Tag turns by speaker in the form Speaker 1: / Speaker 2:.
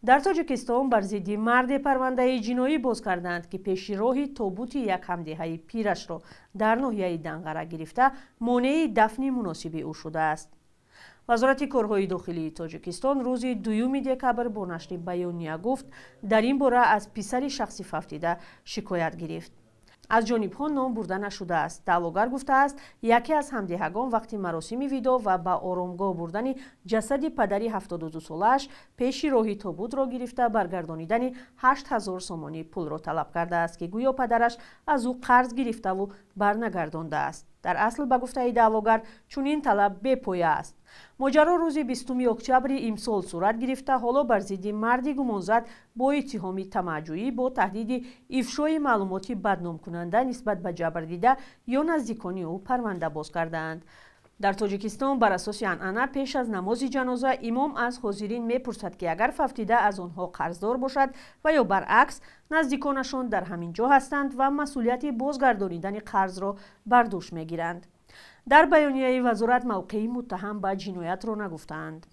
Speaker 1: در تاجیکستان بر ضد مرد پرونده جنایی باز کردند که پیش راهی تابوت یک همدیهه پیرش را در ناحیه دنقره گرفته مانع دفن مناسب او شده است. وزارت کارهای داخلی تاجیکستان روز 2 دکبر با نشر بیانیه گفت در این باره از پسر شخصی ففتیده شکایت گرفت. از جانب ها نام برده نشده است. دعواگر گفته است یکی از همدیهگان وقتی مراسم ویدا و به آرامگاه بردن جسد پدری 72 سالش پیش راهی تابوت را گرفته برگردانیدن 8000 سومانی پول را طلب کرده است که گویا پدرش از او قرض گرفته و برنگردانده است. در اصل به گفته دعواگر چنین طلب بی‌پایه است. ماجرا روز 20 اکتبر امسال صورت گرفته حالا بر ضد مردی گمانزد با اتهام طمع‌جویی با تهدید افشای معلومات بدنام کننده نسبت به جبردیده یا نزدیکان او پرونده باز کردند. در تاجیکستان بر اساس عنعنه پیش از نماز جنازه امام از حاضرین میپرسد که اگر ففتیده از آنها قرضدار باشد و یا برعکس نزدیکانشان در همین جا هستند و مسئولیت بازگردانیدن قرض را بر دوش میگیرند. در بیانیه وزارت موقعی متهم به جنایت را نگفتند.